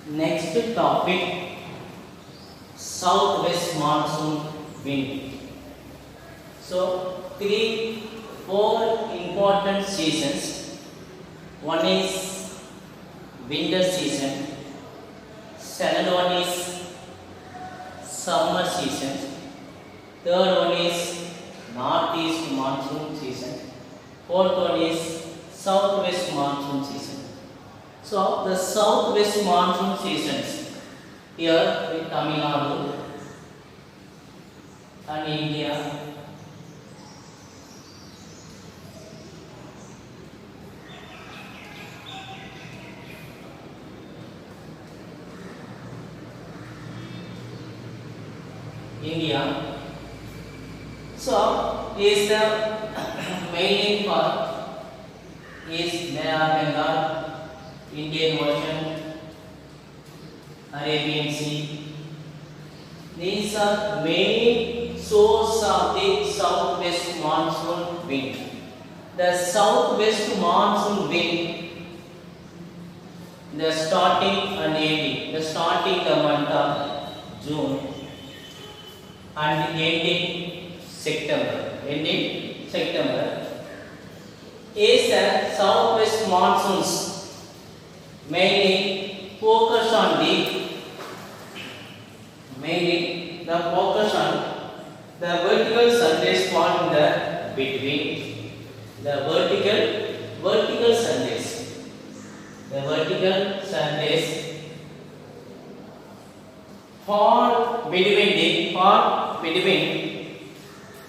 Next topic, southwest monsoon wind. So, four important seasons. One is winter season. Second one is summer season. Third one is northeast monsoon season. Fourth one is southwest monsoon season. So the southwest monsoon seasons here in Tamil Nadu and India. So is the mainly part is Bay of Bengal, Indian Ocean, Arabian Sea. These are main source of the southwest monsoon wind. The southwest monsoon wind, the starting and ending, the starting the month of June and ending September. Ending September is the southwest monsoons mainly focus on the vertical sundays fall in the between the vertical sundays. The vertical sundays fall between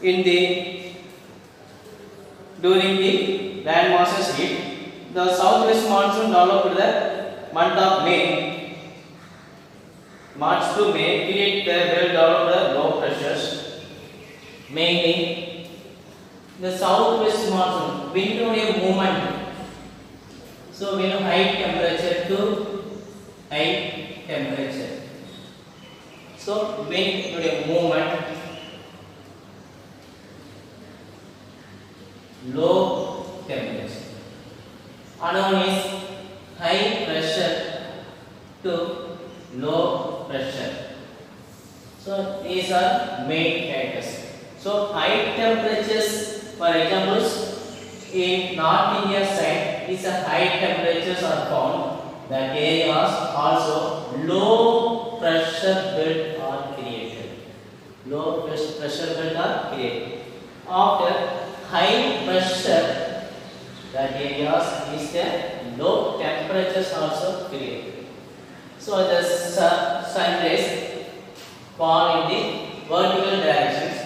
in the during the land masses heat. The southwest monsoon developed the month of May, March to May, period the well developed low pressures. Mainly the southwest monsoon wind movement. So we know high temperature to high temperature. So wind movement, low temperature. Another one is high pressure to low pressure. So these are main characters. So high temperatures, for example, in North India side is a high temperatures are found. That areas also low pressure belt are created. Low pressure belt are created. After high pressure, that areas is the low temperatures also created. So the sun rays fall in the vertical directions.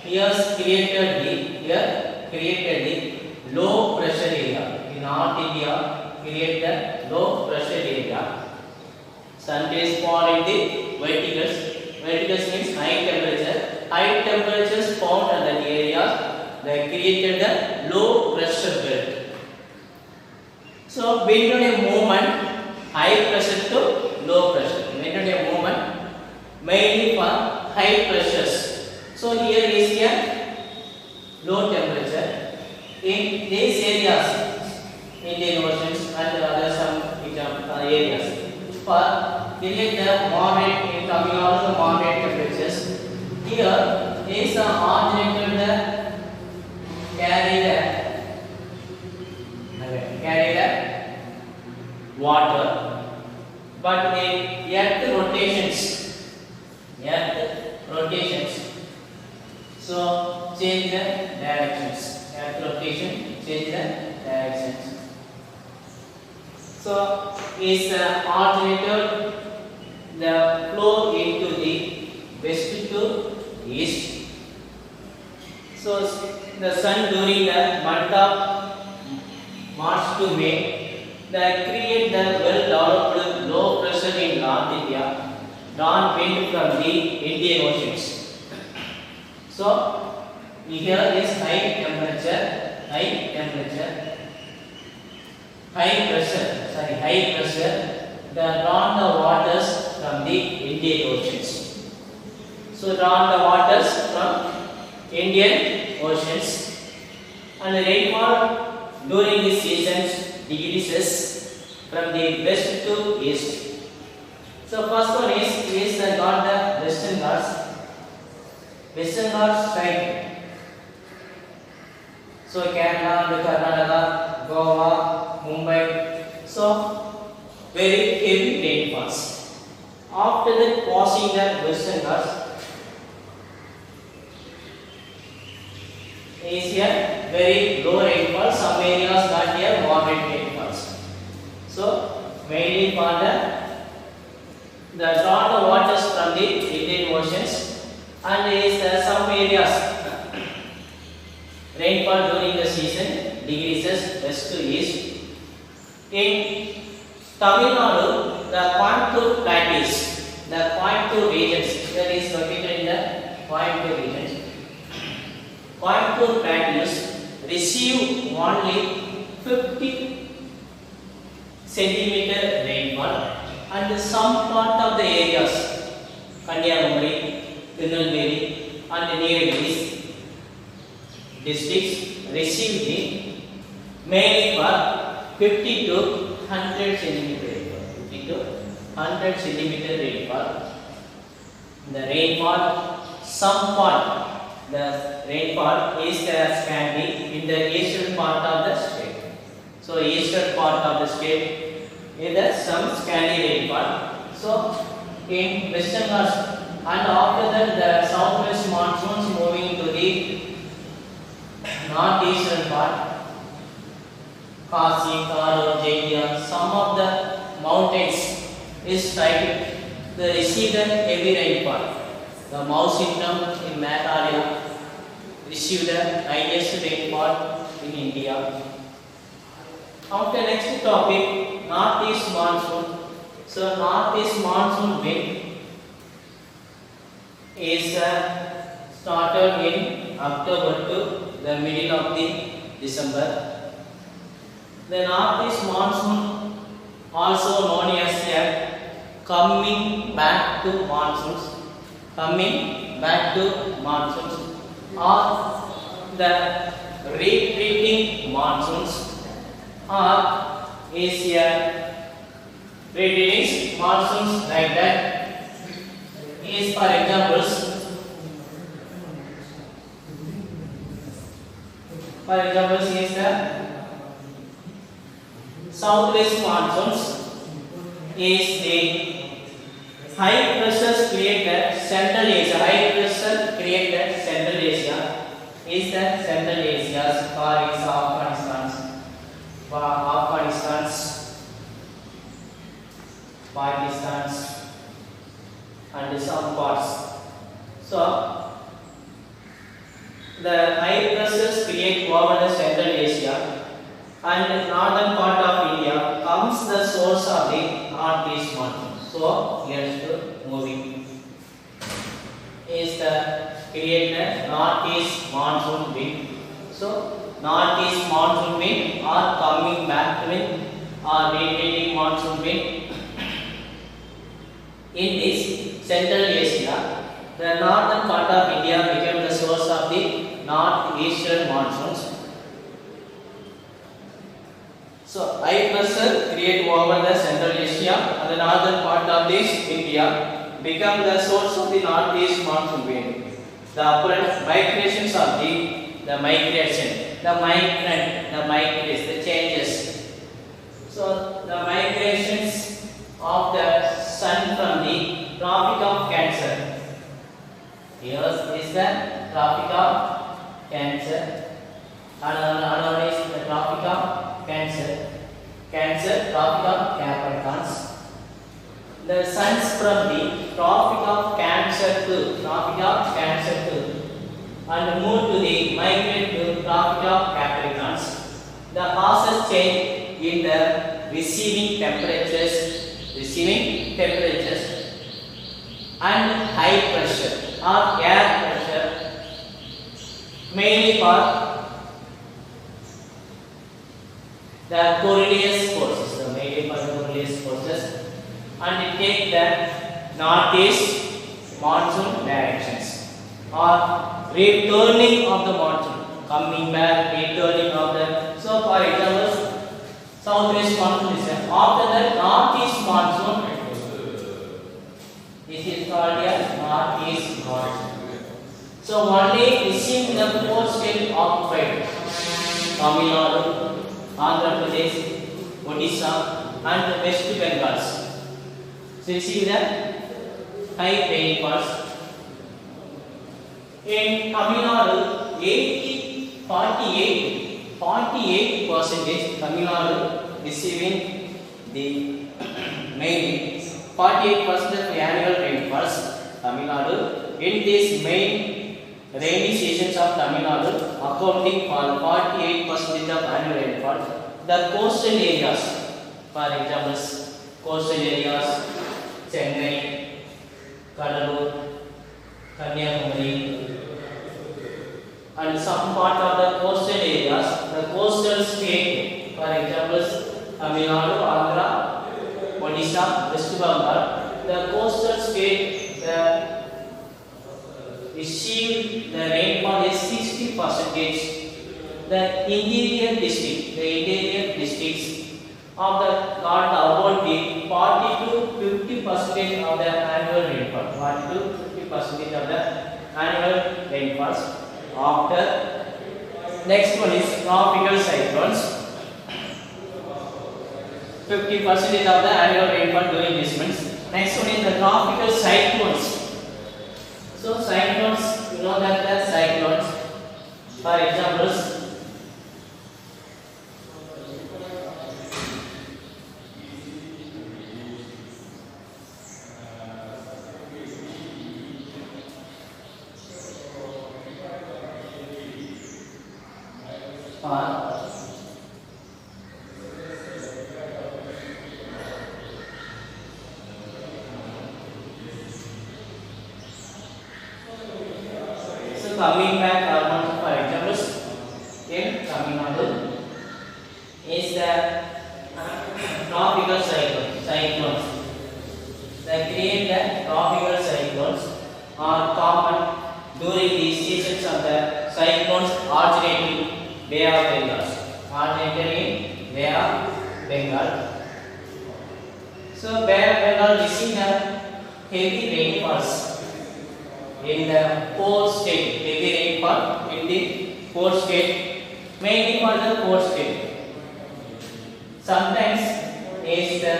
Here created the low pressure area. In North India, create the low pressure area. Sun rays fall in the verticals. Verticals means high temperature. High temperatures found in that area, they created the low pressure belt. So wind movement, high pressure to low pressure. Wind movement mainly for high pressures. So here is a low temperature. In these areas, Indian Oceans and other some areas, for create the moderate in Tamil Nadu, the moderate temperatures. Here is a alternated carry the water, but the earth rotations, so change the directions. Earth rotation change the directions. So is alternated the flow into the west to east. So the sun during the month of March to May, they create the well developed low pressure in North India, drawn wind from the Indian Oceans. So here is high pressure, the drawn the waters from the Indian Oceans. So drawn the waters from Indian Oceans, and the rainfall during these seasons decreases from the west to east. So first one is got the Western Ghats. Western Ghats strike. So Kerala, Karnataka, Goa, Mumbai. So very heavy rainfalls. After that, crossing the Western Ghats is here very low rainfall. Some areas got here moderate rainfalls. So mainly for the drawn the waters from the Indian Oceans, and is some areas rainfall during the season decreases west to east. In Tamil Nadu, the Coimbatore plateaus, the Coimbatore regions, that is located in the Coimbatore region. Coimbatore plateaus receive only 50 centimeter rainfall, and some part of the areas, Kanyakumari, Tirunelveli, and Nilgiris districts receive the mainly for 50 to 100 centimeter rainfall. 50 to 100 centimeter rainfall. The rainfall, some part, the rainfall is can be in the eastern part of the state. So eastern part of the state is some scanty rainfall. So in Western Ghats, and after that the southwest monsoons moving to the northeastern part, Kasi, Karo, Jaitia, some of the mountains is striking the receive the heavy rainfall. The Mawsynram in Meghalaya received the highest rainfall in India. After next topic, northeast monsoon. So northeast monsoon wind is started in October to the middle of the December. The northeast monsoon, also known as coming back to monsoons, or the retreating monsoons, or is retreating monsoons like that. Is for examples. For example, is the southwest monsoons is the high pressures created Central Asia. High pressure created Central Asia is the Central Asia's for is Afghanistan's, Pakistan's, and some parts. So the high pressures create over the Central Asia, and the northern part of India comes the source of the northeast monsoon. So here's the moving is the created northeast monsoon wind. So northeast monsoon wind or coming back wind or retreating monsoon wind. In this Central Asia, the northern part of India became the source of the northeastern monsoons. So high pressure create over the Central Asia, and the northern part of this India become the source of the northeast monsoon wind. The apparent migrations of the migration, the migrants, the changes. So the migrations of the sun from the Tropic of Cancer. Here is the Tropic of Cancer. Another one is the Tropic of Cancer. Tropic of Capricorns. The suns from the Tropic of Cancer to and move to the migrate to Tropic of Capricorns. The causes change in the receiving temperatures and high pressure or air pressure, mainly for the Coriolis forces, and it take the northeast monsoon directions or returning of the monsoon, coming back, returning of the. So for example, southwest monsoon is there. After that, northeast monsoon This is called a northeast monsoon. So only within the coastal occupied Tamil Nadu, Andhra Pradesh, Odisha and West Bengal. So you see the high rainfalls. In Tamil Nadu, 48% Tamil Nadu receiving the main 48% of the annual rainfalls Tamil Nadu. In this main rainy seasons of Tamil Nadu, accounting for 48% of annual rainfall, the coastal areas, for example, coastal areas, Chennai, Kadalur, Kanyakumari, and some part of the coastal areas, the coastal state, for example, Tamil Nadu, Andhra, Odisha, West Bengal, the coastal state, received the rainfall is 60%. The interior districts of the got about the 40 to 50% of the annual rainfall. 40 to 50% of the annual rainfalls. After next one is tropical cyclones. 50% of the annual rainfall during this month. Next one is the tropical cyclones. So cyclones, you know that the cyclones, for examples, coming back for examples in Tamil Nadu is the tropical cyclones. The create tropical cyclones are common during the seasons of the cyclones originating Bay of Bengal. Bay of Bengal. So Bay of Bengal receiving heavy rainfalls in the core state, heavy rainfall in the core state, mainly for the core state. Sometimes is the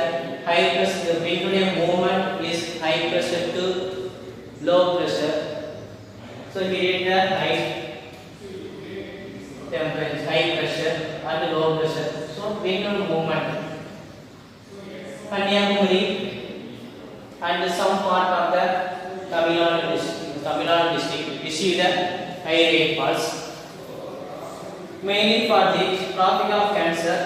high pressure, the periodic movement is high pressure to low pressure. So here is the high temperature, high pressure and low pressure. So periodic movement. Kanyakumari and some part of the Tamil Nadu district receive the high rainfalls. Mainly for the Tropic of Cancer,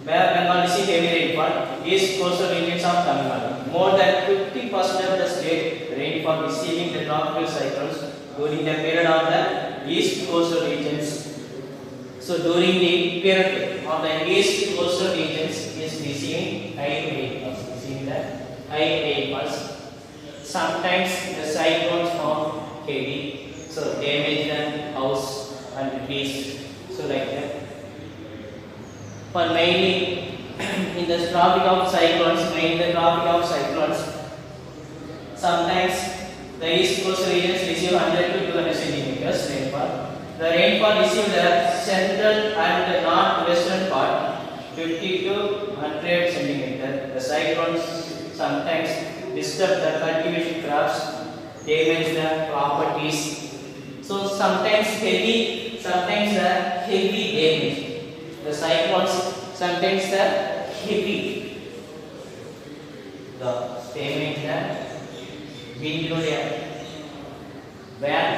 where Bengal receive heavy rainfall, east coastal regions of Tamil Nadu. More than 50% of the state rainfall receiving the tropical cyclones during the period of the east coastal regions. So during the period of the east coastal regions is receiving high rainfalls. Sometimes the cyclones form heavy, so damage the house and trees. So like that. For mainly in the tropic of cyclones, sometimes the east coast regions receive 100 to 200 centimeters rainfall. The rainfall received the central and the northwestern part 50 to 100 centimeters. The cyclones sometimes disturb the cultivation crops, damage the properties. So sometimes heavy damage. The cyclones sometimes the heavy. The damage the wind where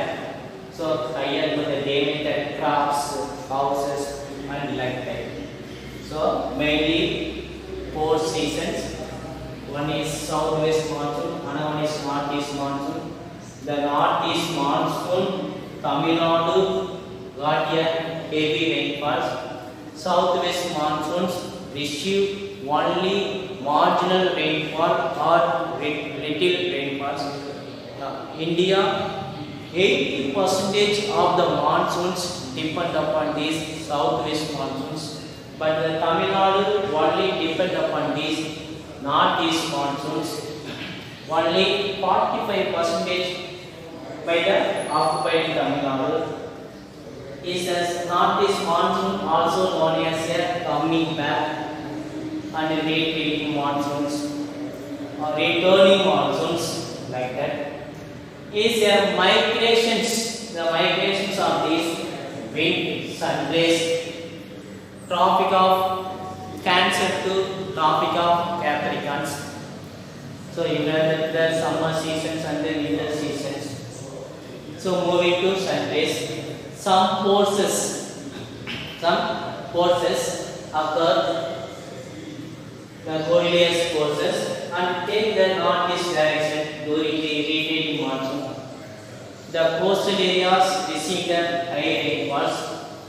so higher the damage the crops, houses and like that. So mainly 4 seasons. One is southwest monsoon, another one is northeast monsoon. The northeast monsoon, Tamil Nadu got a heavy rainfalls. Southwest monsoons receive only marginal rainfall or little rainfalls. India, 80% of the monsoons depend upon these southwest monsoons, but the Tamil Nadu only depend upon these northeast monsoons. only 45% by the occupied Tamil Nadu. Is as northeast monsoon also known as a coming back and retreating monsoons or returning monsoons like that. Is a migrations, the migrations of these wind, sun rays, Tropic of Cancer to Tropic of Capricorns. So you have the summer seasons and the winter seasons. So moving to sun rays, some forces occur, the Coriolis forces, and take the northeast direction during the retreating monsoon. The coastal areas receive the high rainfalls,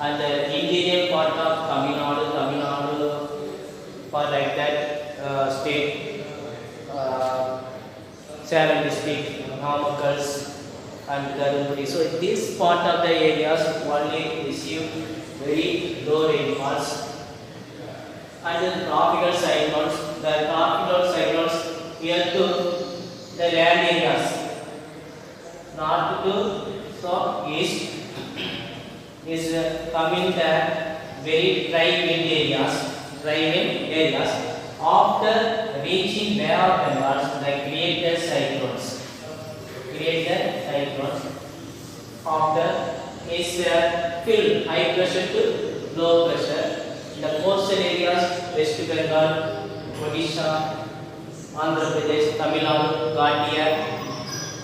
and the interior part of Tamil Nadu, for like that state, Salem district, Namakkal and Dharmaburi. So this part of the areas only receive very low rainfalls. And the tropical cyclones here to the land areas, north to south east, is coming the very dry wind areas. After reaching Bay of Bengal, they create the cyclones. After is filled high pressure to low pressure. The coastal areas, West Bengal, Odisha, Andhra Pradesh, Tamil Nadu, got here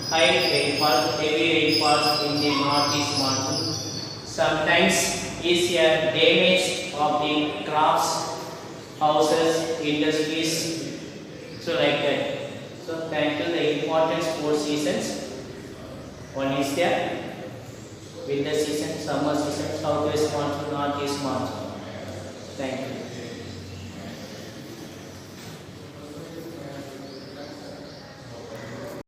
high rainfall, heavy rainfalls in the northeast monsoon. Sometimes is a damage of the crops, houses, industries, so like that. So thank you. The important 4 seasons. One is the winter season, summer season, southwest monsoon, northeast monsoon. Thank you.